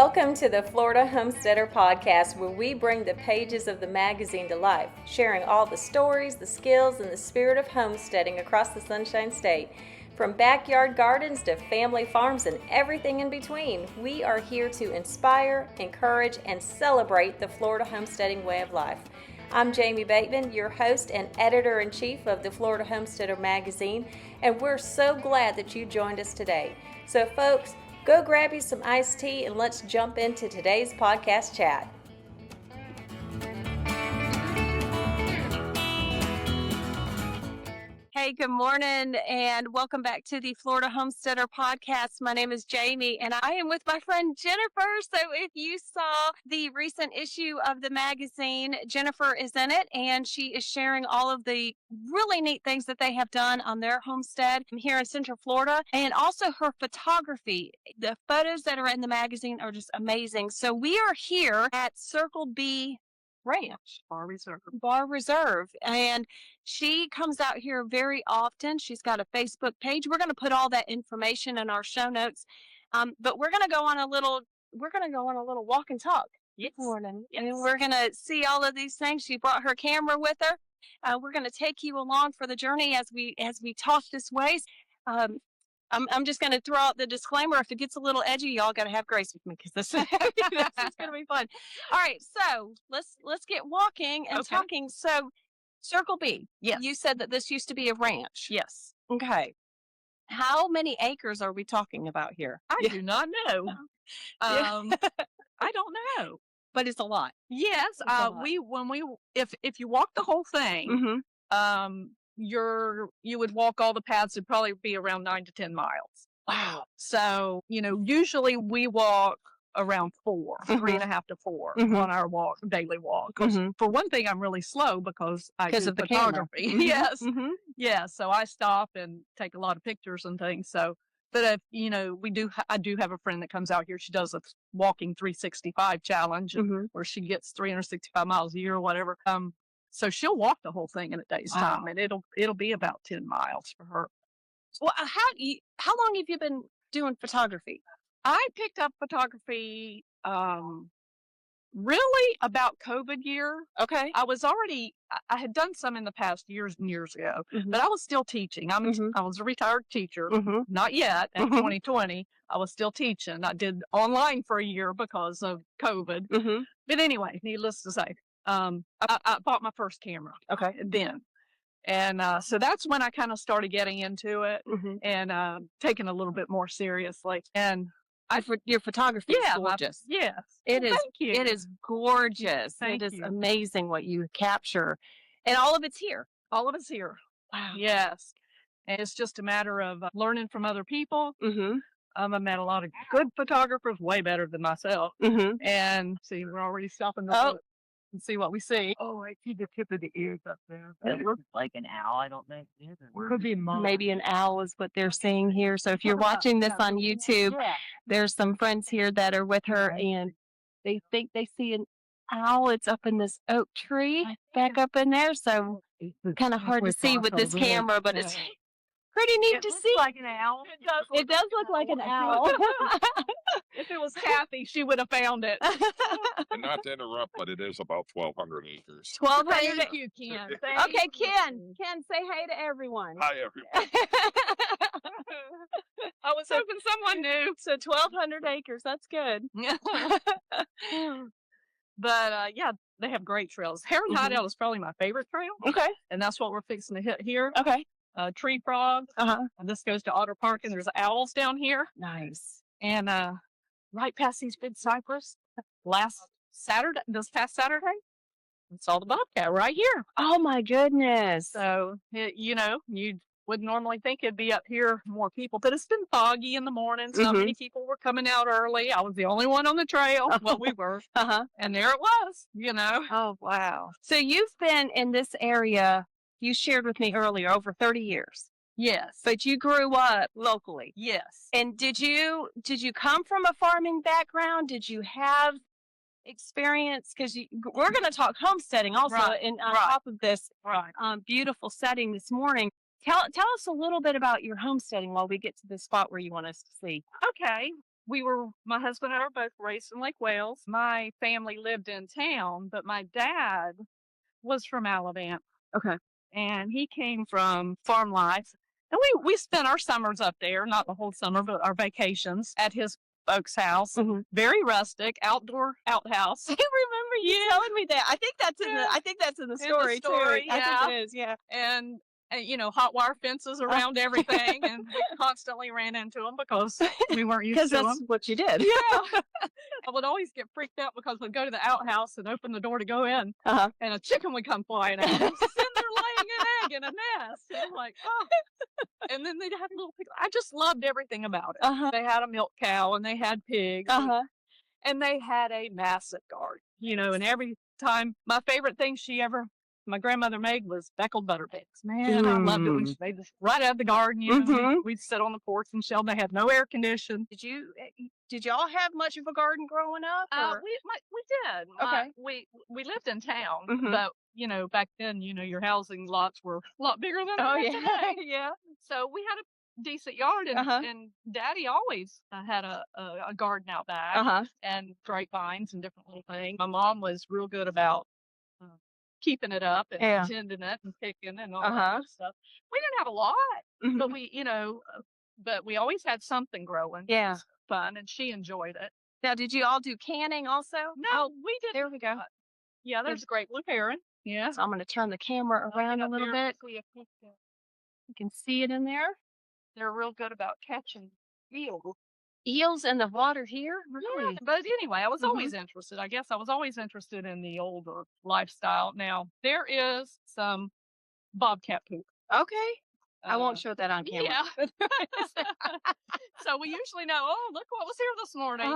Welcome to the Florida Homesteader podcast, where we bring the pages of the magazine to life, sharing all the stories, the skills, and the spirit of homesteading across the Sunshine State. From backyard gardens to family farms and everything in between, we are here to inspire, encourage, and celebrate the Florida homesteading way of life. I'm Jamie Bateman, your host and editor-in-chief of the Florida Homesteader magazine, and we're so glad that you joined us today. So folks, go grab you some iced tea and let's jump into today's podcast chat. Hey, good morning and welcome back to the Florida Homesteader podcast. My name is Jamie and I am with my friend Jennifer. So if you saw the recent issue of the magazine, Jennifer is in it and she is sharing all of the really neat things that they have done on their homestead here in Central Florida, and also her photography. The photos that are in the magazine are just amazing. So we are here at Circle B Ranch, Bar Reserve, and she comes out here very often. She's got a Facebook page. We're going to put all that information in our show notes, but we're going to go on a little walk and talk this morning, and we're going to see all of these things. She brought her camera with her. We're going to take you along for the journey as we talk this ways. I'm just going to throw out the disclaimer. If it gets a little edgy, y'all got to have grace with me because this is going to be fun. All right, so let's get walking and talking. So, Circle B. Yes. You said that this used to be a ranch. Yes. Okay. How many acres are we talking about here? I do not know. I don't know, but it's a lot. Yes. If you walk the whole thing, you would walk all the paths. It'd probably be around 9 to 10 miles. Wow. So, usually we walk around 3.5 to 4 on our daily walk. For one thing, I'm really slow because I do of the photography. Yes. Yeah. So I stop and take a lot of pictures and things. So, but if, I do have a friend that comes out here. She does a walking 365 challenge where she gets 365 miles a year or whatever. So she'll walk the whole thing in a day's time, and it'll be about 10 miles for her. Well, how long have you been doing photography? I picked up photography really about COVID year. Okay. I had done some in the past years and years ago, but I was still teaching. I was a retired teacher, not yet. In 2020, I was still teaching. I did online for a year because of COVID. But anyway, needless to say, I bought my first camera. Okay. Then. And so that's when I kind of started getting into it and taking a little bit more seriously. And your photography is gorgeous. Yes. It is. Thank you. It is gorgeous. Thank it is you. amazing what you capture. And all of it's here. All of it's here. Wow. Yes. And it's just a matter of learning from other people. I've met a lot of good photographers, way better than myself. And see, we're already stopping and see what we see. Oh, I see the tip of the ears up there. It looks like an owl. I don't know. Could be maybe an owl is what they're seeing here. So if you're watching this on YouTube, there's some friends here that are with her, and they think they see an owl. It's up in this oak tree back up in there. So kind of hard to see with this camera, but it's pretty neat to see. Like an owl. It does look like an owl. If it was Kathy, she would have found it. And not to interrupt, but it is about 1,200 acres. 1,200. Thank you, Ken. Okay, Ken. Ken, say hey to everyone. Hi, everyone. I was hoping someone knew. So 1,200 acres. That's good. But yeah, they have great trails. Heron Hideout is probably my favorite trail. Okay. And that's what we're fixing to hit here. Okay. Tree frog. And this goes to Otter Park, and there's owls down here. Nice. And right past these big cypress, this past Saturday, I saw the bobcat right here. Oh my goodness. So, you wouldn't normally think it'd be up here, more people, but it's been foggy in the mornings. Not many people were coming out early. I was the only one on the trail. Well, we were. And there it was, Oh, wow. So you've been in this area, you shared with me earlier, over 30 years. Yes. But you grew up locally. Yes. And did you come from a farming background? Did you have experience? Because we're going to talk homesteading also on top of this beautiful setting this morning. Tell us a little bit about your homesteading while we get to the spot where you want us to see. Okay. my husband and I are both raised in Lake Wales. My family lived in town, but my dad was from Alabama. Okay. And he came from farm life. And we spent our summers up there, not the whole summer, but our vacations at his folks' house. Mhm. Very rustic, outdoor outhouse. I remember you telling me that. I think that's in Yeah. I think that's in the In the story, story, too. I yeah. think it is, yeah. And hot wire fences around everything, and we constantly ran into them because we weren't used to Because them. that's what you did. Yeah. I would always get freaked out because we'd go to the outhouse and open the door to go in, Uh-huh. and a chicken would come flying out. It's in there laying an egg in a nest. And I'm like, oh. And then they'd have little pigs. I just loved everything about it. Uh-huh. They had a milk cow, and they had pigs, Uh-huh. and they had a massive garden. And every time, my favorite thing my grandmother made was speckled butter pigs. Man, I loved it when she made this right out of the garden. We'd sit on the porch and shell. They had no air condition. Did y'all have much of a garden growing up? We did. Okay. We lived in town, Mhm. but back then, your housing lots were a lot bigger than Oh, they are yeah. today. Yeah. So we had a decent yard, and, Uh-huh. and Daddy always had a garden out back, Uh-huh. and grapevines and different little things. My mom was real good about keeping it up and Yeah. tending it and picking and all Uh-huh. that good stuff. We didn't have a lot, Mhm. but we always had something growing. Yeah. It was fun, and she enjoyed it. Now, did you all do canning also? No, we did. There we go. Yeah, there's a great blue heron. Yeah. So I'm going to turn the camera around a little bit. You can see it in there. They're real good about catching eels. Eels in the water here? Really? Yeah, but anyway, I was always interested. I guess I was always interested in the older lifestyle. Now, there is some bobcat poop. Okay. I won't show that on camera. Yeah. So we usually know, oh, look what was here this morning.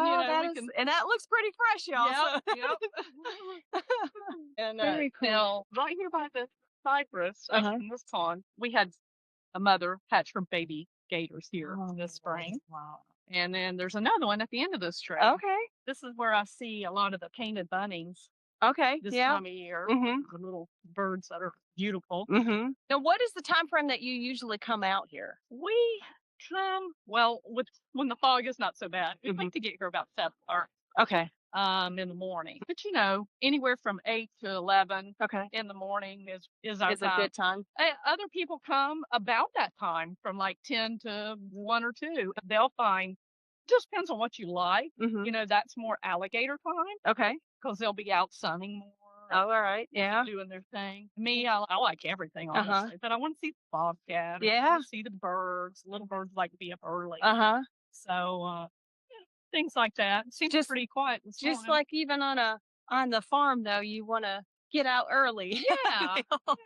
And that looks pretty fresh, y'all. Yep. And Very cool. now, right here by the cypress in this pond, we had a mother hatch her baby gators here this spring. Wow. And then there's another one at the end of this trail. Okay. This is where I see a lot of the painted buntings Okay. this time of year. Mm-hmm. The little birds that are beautiful. Mm-hmm. Now, what is the time frame that you usually come out here? We come, when the fog is not so bad. We like to get here about 7 or Okay. in the morning. But anywhere from 8 to 11 in the morning is our time. A good time. Other people come about that time from like 10 to 1 or 2. They'll find, just depends on what you like. Mm-hmm. That's more alligator time. Okay. Because they'll be out sunning more. Oh, all right. Yeah. Doing their thing. Me, I like everything, honestly. But I want to see the bobcat. Yeah. I want to see the birds. Little birds like to be up early. So, things like that. It seems pretty quiet. Just like even on the farm, though, you want to get out early.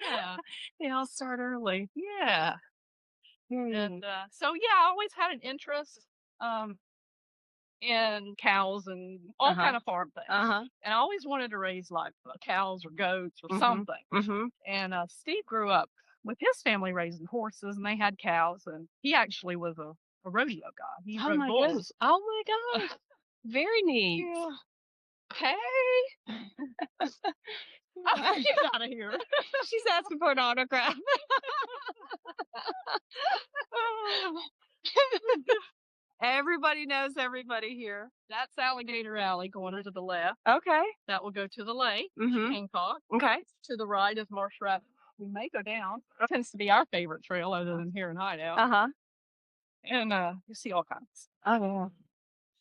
Yeah. They all start early. Yeah. And so, I always had an interest in cows and all kind of farm things. And I always wanted to raise like cows or goats or something. And Steve grew up with his family raising horses, and they had cows, and he actually was a rodeo guy. He rode bulls. Oh my God. Very neat. Yeah. Hey. Get out of here. She's asking for an autograph. Everybody knows everybody here. That's Alligator Alley going to the left. Okay. That will go to the lake, Hancock. Okay. To the right is Marsh Rapids. We may go down. That tends to be our favorite trail other than here in Hideout. And you see all kinds. Oh,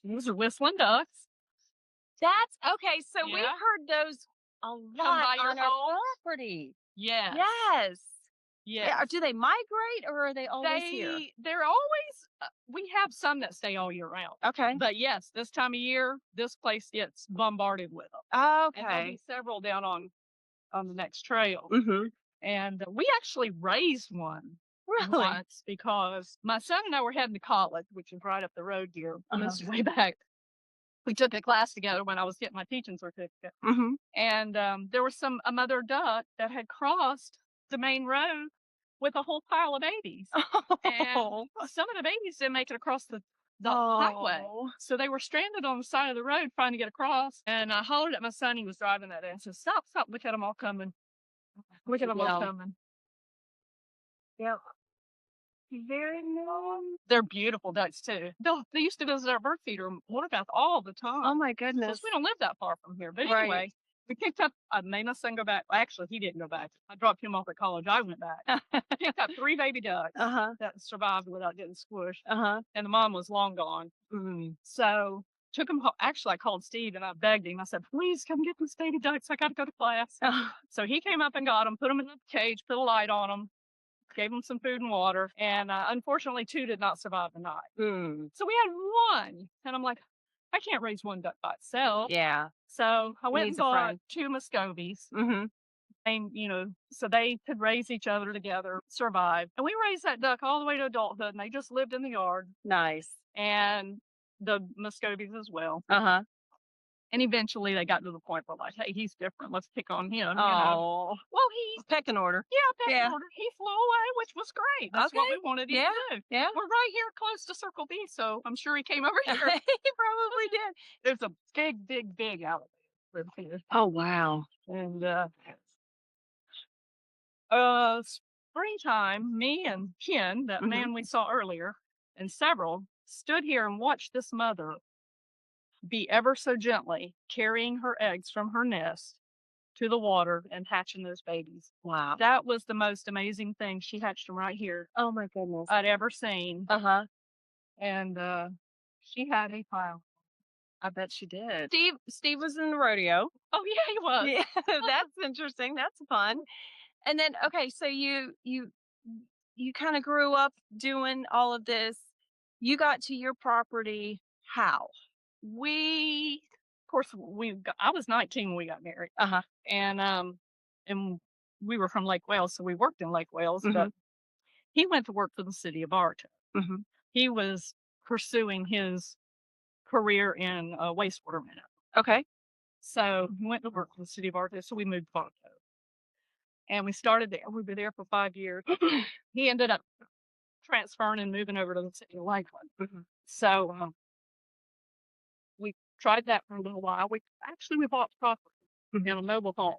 yeah. Those are whistling ducks. That's okay. So we've heard those a lot on our property. Yes. Yes. Yes. Yeah. Do they migrate, or are they always here? They're always, we have some that stay all year round. Okay. But yes, this time of year, this place gets bombarded with them. Okay. And there'll be several down on the next trail. Mm-hmm. And we actually raised one. Really? Once, because my son and I were heading to college, which is right up the road here. This is way back. We took a class together when I was getting my teaching certificate. And there was a mother duck that had crossed the main road with a whole pile of babies. And some of the babies didn't make it across the highway. So they were stranded on the side of the road trying to get across. And I hollered at my son. He was driving that day. I said, stop, look at them all coming. Look at them all coming. Yep. Very nice. They're beautiful ducks too. They used to visit our bird feeder and water bath all the time. Oh my goodness. We don't live that far from here. But Right. anyway, we picked up, I made my son go back. Actually, he didn't go back. I dropped him off at college. I went back. Picked up 3 baby ducks that survived without getting squished. And the mom was long gone. So took him home. Actually, I called Steve and I begged him. I said, please come get these baby ducks. I got to go to class. So he came up and got them, put them in the cage, put a light on them, gave them some food and water. And unfortunately, 2 did not survive the night. So we had 1. And I'm like, I can't raise 1 duck by itself. Yeah. So I went and bought 2 Muscovies. And, so they could raise each other together, survive. And we raised that duck all the way to adulthood. And they just lived in the yard. Nice. And the Muscovies as well. And eventually they got to the point where like, hey, he's different. Let's pick on him. Oh. Well, pecking order. Pecking order. He flew away, which was great. That's what we wanted him to do. Yeah. We're right here close to Circle B, so I'm sure he came over here. He probably did. There's a big alligator here. Oh, wow. And springtime, me and Ken, that man we saw earlier, and several stood here and watched this mother be ever so gently carrying her eggs from her nest to the water and hatching those babies. Wow. That was the most amazing thing. She hatched them right here. Oh my goodness. I'd ever seen. And she had a pile. I bet she did. Steve was in the rodeo. Oh yeah, he was. Yeah, that's interesting. That's fun. And then, okay, so you kind of grew up doing all of this. You got to your property how? I was 19 when we got married. And we were from Lake Wales, so we worked in Lake Wales, but he went to work for the city of Arto. He was pursuing his career in wastewater management. Okay. So he went to work for the city of Arto, so we moved to Arto. And we started there. We were there for 5 years. He ended up transferring and moving over to the city of Lakeland. So we tried that for a little while. We bought property in a mobile home.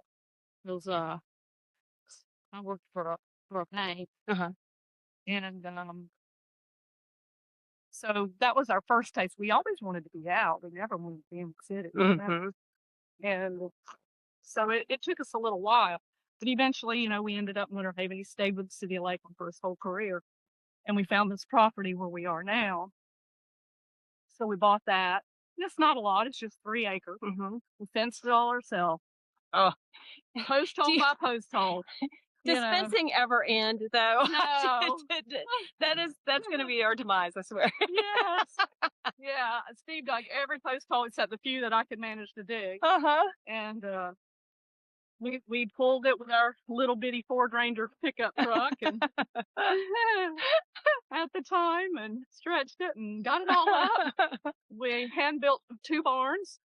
It was I worked for a bank. And so that was our first taste. We always wanted to be out. We never wanted to be in the city. And so it took us a little while. But eventually, we ended up in Winter Haven. He stayed with the city of Lakeland for his whole career. And we found this property where we are now. So we bought that. It's not a lot. It's just 3 acres. We fenced it all ourselves. Post hole by post hole. Does fencing ever end, though? No. That's going to be our demise, I swear. Yes. Yeah. Steve dug every post hole except the few that I could manage to dig. And we pulled it with our little bitty Ford Ranger pickup truck and at the time and stretched it and got it all up. We hand built 2 barns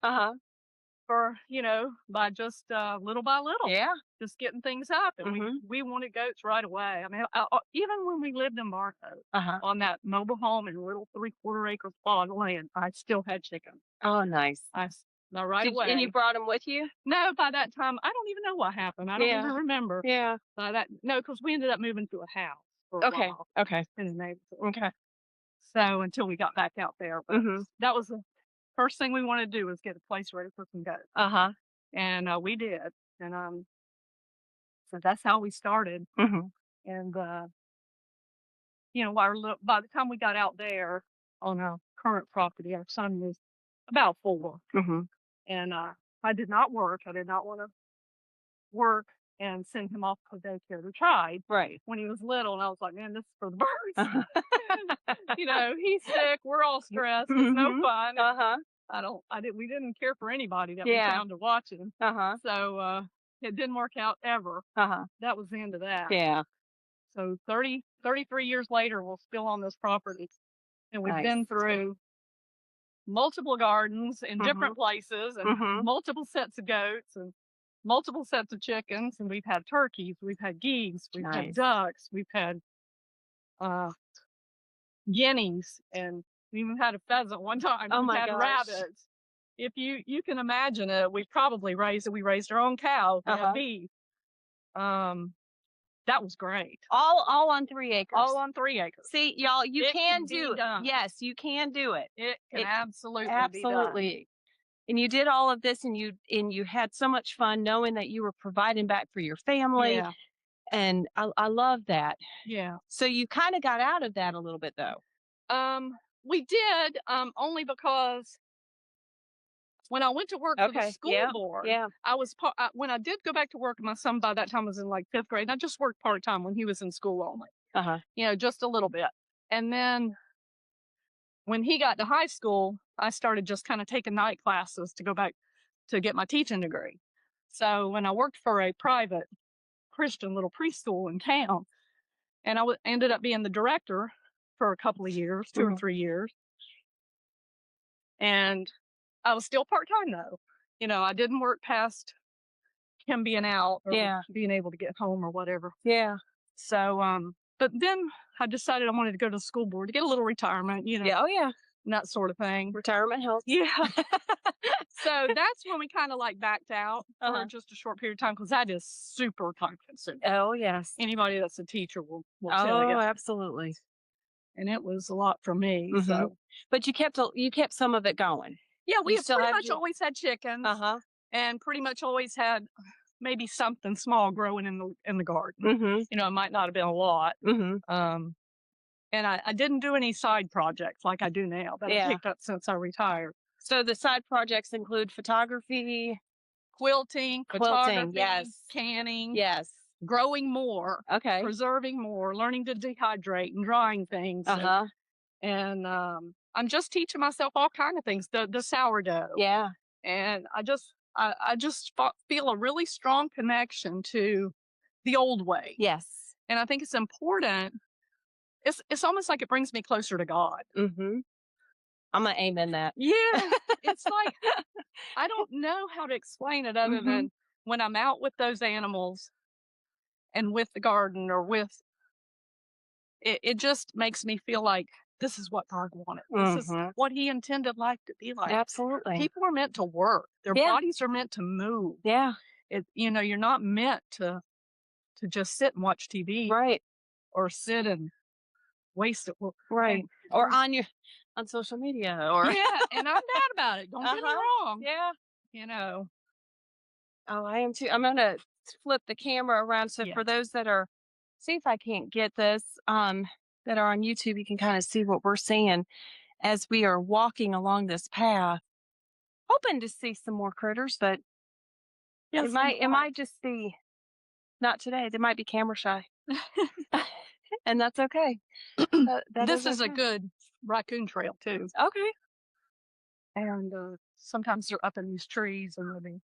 for, by just little by little. Yeah. Just getting things up. And we wanted goats right away. I mean, even when we lived in Marco on that mobile home in a little 3/4 acre plot of land, I still had chickens. Oh, nice. Away. And you brought them with you? No, by that time, I don't even know what happened. I don't even remember. Yeah. Because we ended up moving to a house for a while. Okay. In the neighborhood. Okay. So until we got back out there. But that was the first thing we wanted to do was get a place ready for some goats. And we did. And so that's how we started. And, by the time we got out there on our current property, our son was about 4. And I did not work. I did not want to work and send him off to daycare. We tried when he was little, and I was like, man, this is for the birds. He's sick. We're all stressed. It's no fun. We didn't care for anybody that we found to watch him. So it didn't work out ever. That was the end of that. Yeah. So 33 years later, we're still on this property, and we've been through multiple gardens in different places and multiple sets of goats and multiple sets of chickens. And we've had turkeys, we've had geese, we've had ducks, we've had guineas, and we even had a pheasant one time. We've had rabbits. If you can imagine it, we raised our own cows, we had beef. That was great. All on 3 acres. All on 3 acres. See, y'all, you It can can be do it. done. Yes, you can do it. It can It- absolutely be Absolutely. And you did all of this, and you had so much fun knowing that you were providing back for your done. family. Yeah. And I love that. Yeah. So you kind of got out of that a little bit, though. We did, only because when I went to work for the Okay. school Yeah. board, Yeah. I was when I did go back to work, my son by that time was in like 5th grade, and I just worked part-time when he was in school only, just a little bit. And then when he got to high school, I started just kind of taking night classes to go back to get my teaching degree. So when I worked for a private Christian little preschool in town, and I ended up being the director for a couple of years, 2 or 3 years. And I was still part-time though. I didn't work past him being out or being able to get home or whatever. Yeah. So, but then I decided I wanted to go to the school board to get a little retirement, Yeah. Oh, yeah. and that sort of thing. Retirement helps. Yeah. So that's when we kind of like backed out for just a short period of time, because that is super time consuming. Oh, yes. Anybody that's a teacher will tell you. Oh, absolutely. And it was a lot for me. Mhm. So, But you kept some of it going. yeah, we You still pretty have much always had chickens, and pretty much always had maybe something small growing in the garden. Mm-hmm. It might not have been a lot. Mm-hmm. And I didn't do any side projects like I do now that I picked up since I retired. So the side projects include photography, Quilting, photography, yes, canning, yes, growing more, okay, preserving more, learning to dehydrate and drying things. And I'm just teaching myself all kind of things. The sourdough. Yeah. And I just feel a really strong connection to the old way. Yes. And I think it's important. It's almost like it brings me closer to God. Mm-hmm. I'm gonna amen that. Yeah. It's like, I don't know how to explain it other than when I'm out with those animals and with the garden or with it just makes me feel like this is what God wanted. This is what he intended life to be like. Absolutely. People are meant to work. Their bodies are meant to move. Yeah. You're not meant to just sit and watch TV. Right. Or sit and waste it. Right. Or on social media or and I'm mad about it. Don't get me wrong. Yeah. Oh, I am too. I'm gonna flip the camera around so for those that are, see if I can't get this, that are on YouTube, you can kind of see what we're seeing as we are walking along this path, hoping to see some more critters, but it might just be not today. They might be camera shy. And that's okay. This is a good raccoon trail too. Okay. And sometimes they're up in these trees and they'll be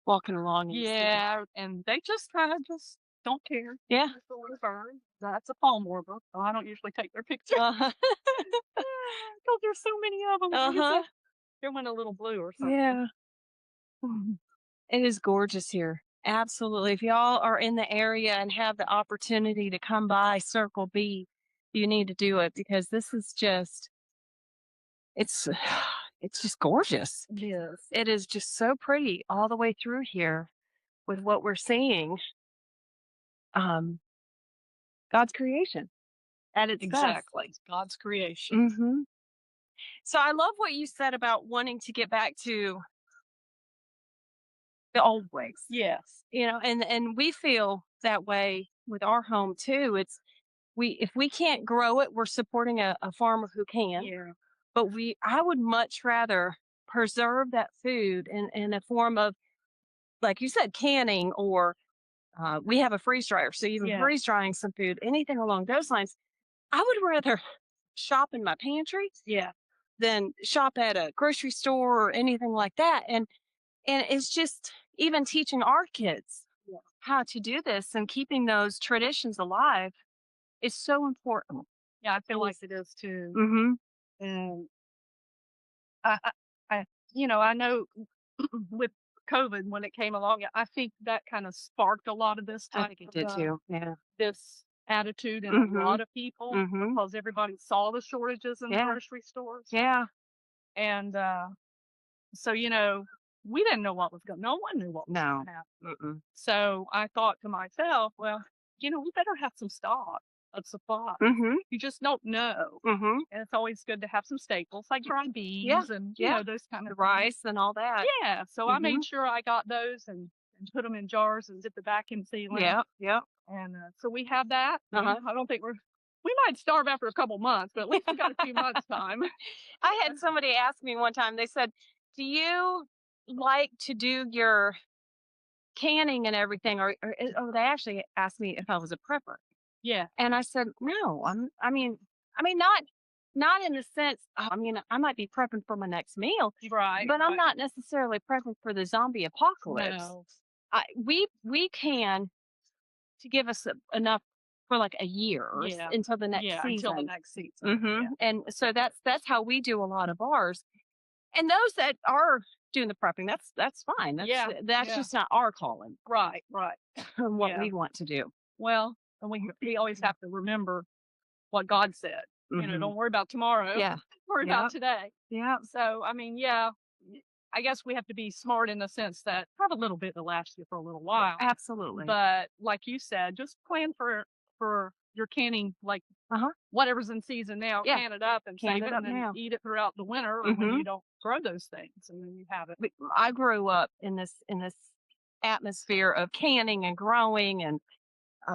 walking along. And they just kind of just don't care. Yeah. It's a little bird. That's a palm warbler. So I don't usually take their picture. Because there's so many of them. There went a little blue or something. Yeah. It is gorgeous here. Absolutely. If y'all are in the area and have the opportunity to come by Circle B, you need to do it, because this is just, it's just gorgeous. Yes. It is just so pretty all the way through here with what we're seeing. God's creation at its best. Exactly. It's God's creation. So I love what you said about wanting to get back to the old ways. Yes. And we feel that way with our home too. If we can't grow it, we're supporting a farmer who can. Yeah. But I would much rather preserve that food in a form of, like you said, canning, or we have a freeze dryer. So even freeze drying some food, anything along those lines. I would rather shop in my pantry than shop at a grocery store or anything like that. And it's just even teaching our kids how to do this and keeping those traditions alive is so important. Yeah, I feel like it is too. And I know with COVID, when it came along, I think that kind of sparked a lot of this type I think it did too. Yeah. This attitude in a lot of people, because everybody saw the shortages in the grocery stores. Yeah. And so, we didn't know what was going. No one knew what was going to happen. So I thought to myself, well, we better have some stock of supply. Mm-hmm. You just don't know. Mm-hmm. And it's always good to have some staples like dried beans Yeah, and, yeah. those kind The of things. rice and all that. Yeah. So I made sure I got those and put them in jars and did the vacuum sealing. Yeah, yeah. And so we have that. Uh-huh. I don't think we might starve after a couple months, but at least we got a few months time. I had somebody ask me one time, they said, do you like to do your canning and everything? Or they actually asked me if I was a prepper. Yeah. And I said, no, I mean, not in the sense, I mean, I might be prepping for my next meal, Right. but I'm not necessarily prepping for the zombie apocalypse. No. We can to give us enough for like a year until the next season. Until the next season. Mm-hmm. Yeah. And so that's how we do a lot of ours. And those that are doing the prepping, that's fine. That's just not our calling. Right. What we want to do. Well, and we always have to remember what God said. Don't worry about tomorrow. Yeah. Worry about today. Yeah. So, I mean, I guess we have to be smart in the sense that have a little bit to last you for a little while. Absolutely. But like you said, just plan for your canning, like whatever's in season now, can it up and save it and then eat it throughout the winter or when you don't grow those things and then you have it. I grew up in this atmosphere of canning and growing and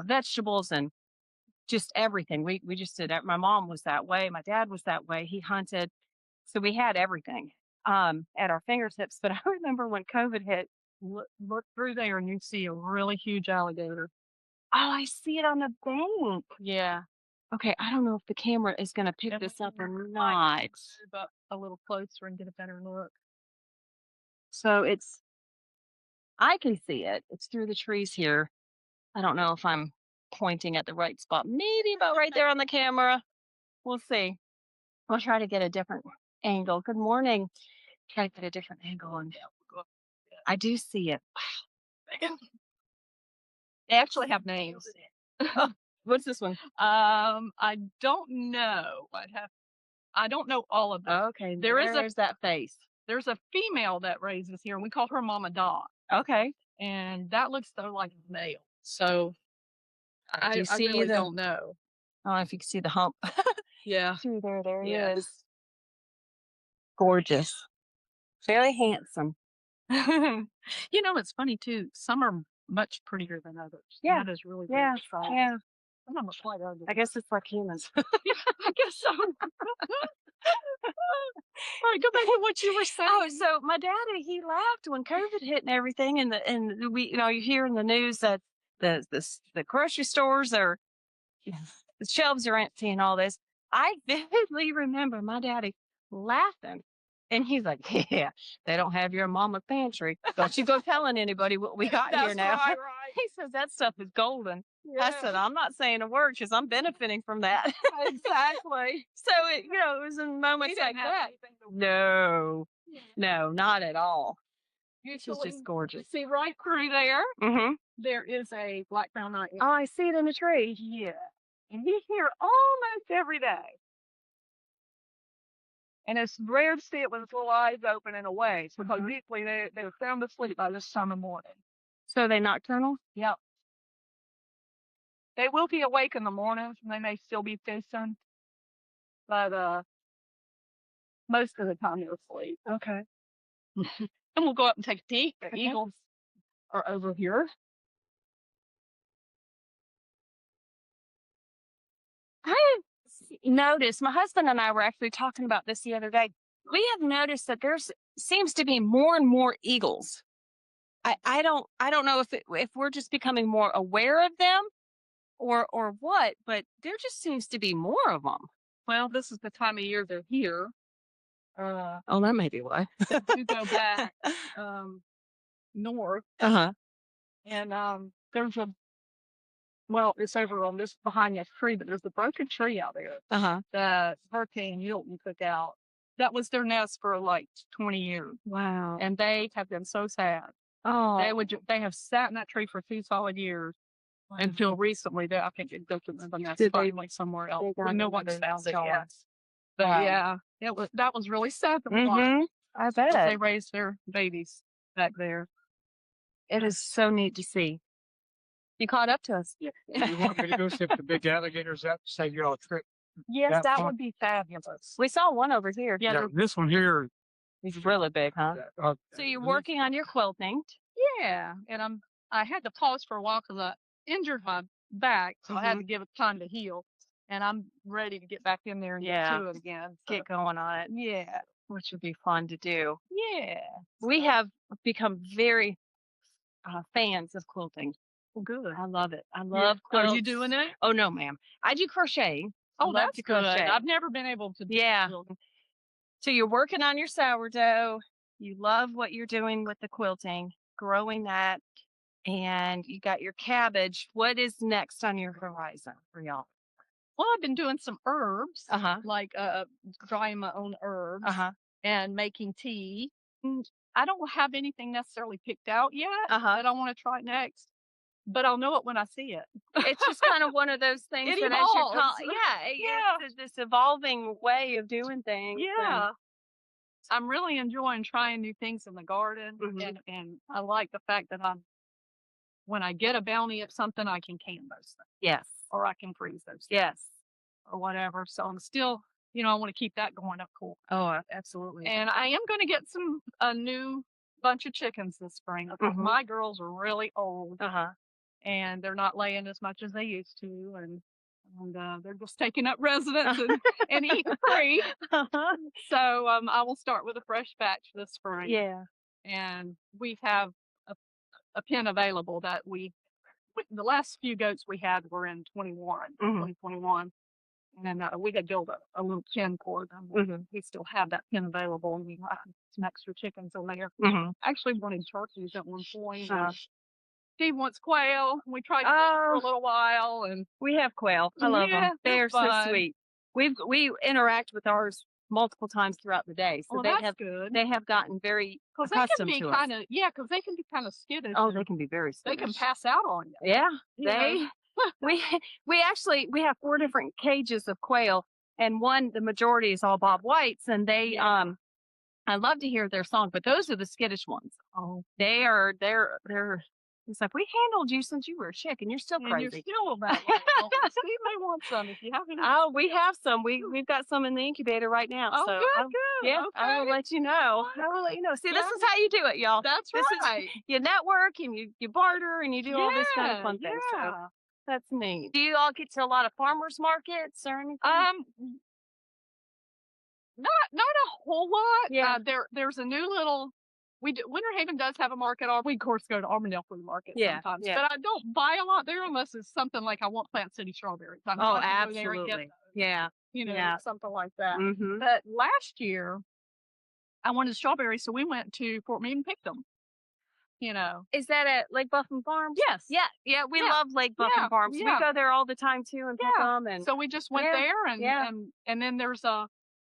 vegetables and just everything. We just did that. My mom was that way. My dad was that way. He hunted. So we had everything at our fingertips. But I remember when COVID hit, look through there and you see a really huge alligator. Oh, I see it on the bank. Yeah. Okay. I don't know if the camera is going to pick this up or not. But a little closer and get a better look. So I can see it. It's through the trees here. I don't know if I'm pointing at the right spot. Maybe about right there on the camera. We'll see. We'll try to get a different angle. Good morning. Try to get a different angle. And I do see it. Wow. They actually have names. What's this one? I don't know. I don't know all of them. Okay. There's that face. There's a female that raises here, and we call her Mama Dog. Okay. And that looks though like a male. So I really don't know. I don't know if you can see the hump. Yeah. There he is. Gorgeous. Very handsome. It's funny too. Some are much prettier than others. Yeah. That is really Yeah. Yeah. Some are quite ugly. I guess it's like humans. I guess so. All right, go back to what you were saying. Oh, so my daddy, he laughed when COVID hit and everything, and we, you hear in the news that the grocery stores are, the shelves are empty and all this. I vividly remember my daddy laughing, and he's like, "Yeah, they don't have your mama pantry. Don't you go telling anybody what we got here now." Right. He says that stuff is golden. Yeah. I said, I'm not saying a word because I'm benefiting from that. Exactly. So it was in moments like that. No, not at all. It's just gorgeous. See right through there. Mm-hmm. There is a black brown eye. Oh, I see it in the tree. Yeah, and he's here almost every day. And it's rare to see it with its little eyes open and awake because usually they're sound asleep by this time of morning. So are they nocturnal? Yep. They will be awake in the mornings and they may still be feasting. But most of the time they're asleep. Okay. And we'll go up and take a peek. The eagles are over here. I noticed, my husband and I were actually talking about this the other day. We have noticed that there seems to be more and more eagles. I don't know if we're just becoming more aware of them or what, but there just seems to be more of them. Well, this is the time of year they're here. Oh, that may be why. You go back north. Uh-huh. And there's it's over on this behind that tree, but there's a broken tree out there. Uh-huh. That Hurricane Milton took out. That was their nest for like 20 years. Wow. And they have been so sad. Oh. They have sat in that tree for 2 solid years. Wow. Until recently, I think it built the nest finally somewhere else. No one's found it yet. But that was really sad to watch. I bet. They raised their babies back there. It is so neat to see. You caught up to us. Yeah. You want me to go see if the big alligators that save you all a trip? Yes, that one? would be fabulous. We saw one over here. Yeah, Yeah, this one here. He's really big, huh? So you're working on your quilting. yeah. And I had to pause for a while because I injured my back, so I had to give it time to heal. And I'm ready to get back in there and get to it again. So. Get going on it. Yeah. Which would be fun to do. Yeah. We have become very fans of quilting. Well, good. I love it. I love quilts. Are you doing it? Oh, no, ma'am. I do crochet. Oh, I love that's to good. crochet. I've never been able to do quilting. So you're working on your sourdough. You love what you're doing with the quilting, growing that, and you got your cabbage. What is next on your horizon for y'all? Well, I've been doing some herbs, Uh-huh. like drying my own herbs Uh-huh. and making tea. I don't have anything necessarily picked out yet Uh-huh. that I want to try next, but I'll know it when I see it. It's just kind of one of those things It that evolves. it's this evolving way of doing things. Yeah. I'm really enjoying trying new things in the garden, and I like the fact that when I get a bounty of something, I can can those things. Yes. Or I can freeze those things. Yes. Or whatever. So I'm still, I want to keep that going up cool. Oh, absolutely. And I am going to get a new bunch of chickens this spring because my girls are really old. And they're not laying as much as they used to. And they're just taking up residence and eating free. So I will start with a fresh batch this spring. Yeah. And we have a pen available that the last few goats we had were in 2021. And we had built a little pen for them. We still have that pen available, and we have some extra chickens in there. Actually wanted turkeys at one point. Steve wants quail. We tried for a little while, and we have quail. I love them. They're so sweet. We interact with ours multiple times throughout the day, so that's good. They have gotten very accustomed to us. Because they can be kind of skittish. Oh, they can be very skittish. They can pass out on you. Yeah, we have 4 different cages of quail, and the majority is all Bob Whites, and they I love to hear their song, but those are the skittish ones. Oh, they're. It's like, we handled you since you were a chick, and you're still crazy. You're still that way. Steve may want some if you have any. Oh, we have some. We've got some in the incubator right now. Oh, so good. Yeah, okay. I will let you know. See, this is how you do it, y'all. That's right. You network and you barter and you do all this kind of fun things. So that's neat. Do you all get to a lot of farmers markets or anything? Not a whole lot. Yeah. There's a new little. Winter Haven does have a market. We of course go to Armandale for the market sometimes, but I don't buy a lot there unless it's something like I want Plant City strawberries. Absolutely. Something like that. But last year, I wanted strawberries, so we went to Fort Meade and picked them. Is that at Lake Buffin Farms? Yes. Yeah. We love Lake Buffin Farms. Yeah. We go there all the time too and pick them. And so we just went there, and then there's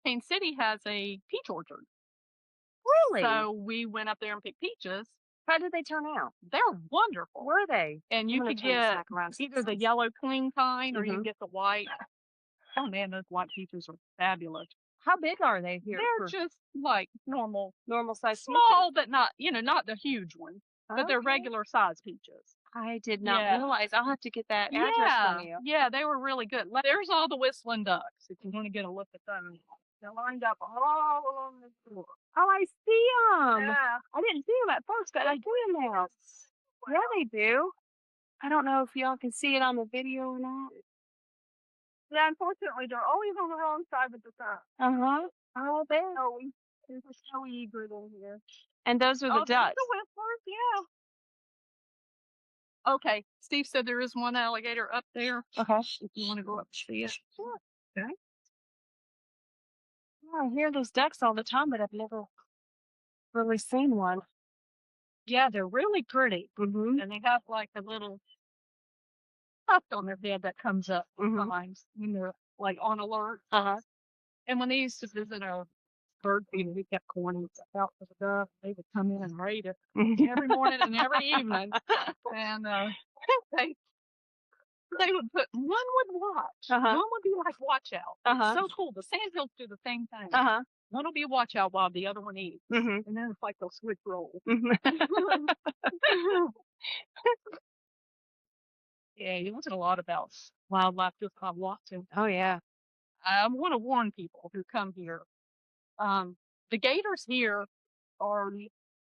Payne City has a peach orchard. Really? So we went up there and picked peaches. How did they turn out? They're wonderful. Were they? And you could get either the yellow clean kind or you can get the white. Oh man, those white peaches are fabulous. How big are they here? They're just like normal size. Small, peaches. But not the huge ones. But they're regular size peaches. I did not realize. I'll have to get that address from you. Yeah, they were really good. There's all the whistling ducks if you want to get a look at them. They're lined up all along the shore. Oh, I see them. Yeah. I didn't see them at first, but I do them now. Yeah, they do. I don't know if y'all can see it on the video or not. Yeah, unfortunately, they're always on the wrong side of the sun. Oh, there. There's a snowy egret in here. And those are the ducks. The whistlers, yeah. Okay, Steve said there is one alligator up there. Okay. If you want to go up and see it. Sure. Okay. I hear those ducks all the time, but I've never really seen one. Yeah, they're really pretty. And they have like a little tuft on their head that comes up sometimes when they're like on alert. And when they used to visit our bird feeder, we kept corn out for the duck. They would come in and raid it every morning and every evening. And they would one would watch. One would be like watch out. It's so cool. The sandhills do the same thing. One will be watch out while the other one eats. And then it's like they'll switch roles. Yeah, you learn a lot about wildlife just by watching. Oh, yeah. I want to warn people who come here. The gators here are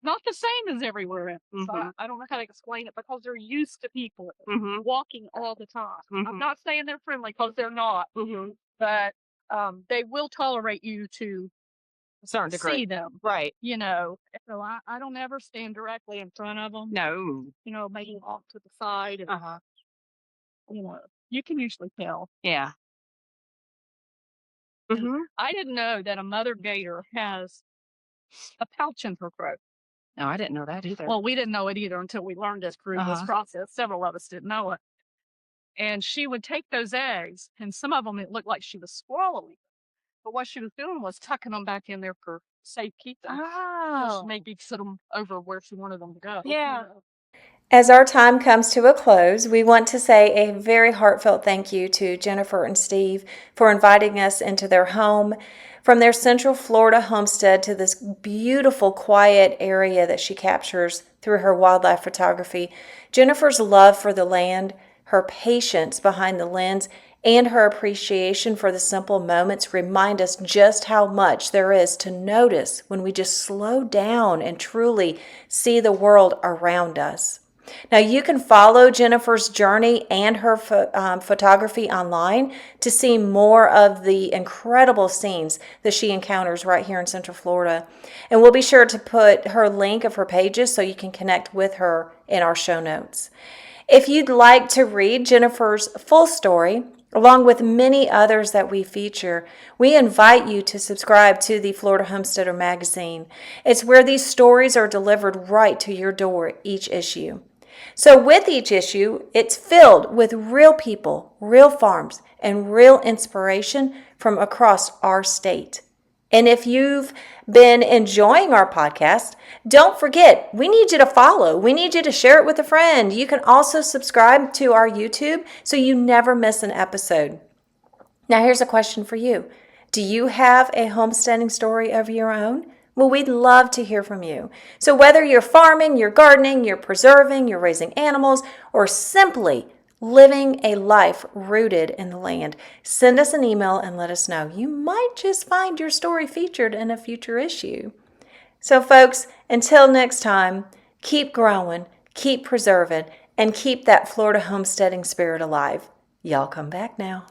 not the same as everywhere else. I don't know how to explain it because they're used to people walking all the time. I'm not saying they're friendly because they're not, but they will tolerate you to A certain degree. see them. Right. You know, so I don't ever stand directly in front of them. No. You know, maybe off to the side. And, you know, you can usually tell. Yeah. I didn't know that a mother gator has a pouch in her throat. No, I didn't know that either. Well, we didn't know it either until we learned this through this process. Several of us didn't know it. And she would take those eggs, and some of them it looked like she was swallowing. But what she was doing was tucking them back in there for safekeeping. Oh. Maybe sit them over where she wanted them to go. Yeah. You know? As our time comes to a close, we want to say a very heartfelt thank you to Jennifer and Steve for inviting us into their home. From their Central Florida homestead to this beautiful, quiet area that she captures through her wildlife photography, Jennifer's love for the land, her patience behind the lens, and her appreciation for the simple moments remind us just how much there is to notice when we just slow down and truly see the world around us. Now, you can follow Jennifer's journey and her photography online to see more of the incredible scenes that she encounters right here in Central Florida. And we'll be sure to put her link of her pages so you can connect with her in our show notes. If you'd like to read Jennifer's full story, along with many others that we feature, we invite you to subscribe to the Florida Homesteader magazine. It's where these stories are delivered right to your door each issue. So with each issue, it's filled with real people, real farms, and real inspiration from across our state. And if you've been enjoying our podcast, don't forget, we need you to follow. We need you to share it with a friend. You can also subscribe to our YouTube so you never miss an episode. Now, here's a question for you. Do you have a homesteading story of your own? Well, we'd love to hear from you. So whether you're farming, you're gardening, you're preserving, you're raising animals, or simply living a life rooted in the land, send us an email and let us know. You might just find your story featured in a future issue. So folks, until next time, keep growing, keep preserving, and keep that Florida homesteading spirit alive. Y'all come back now.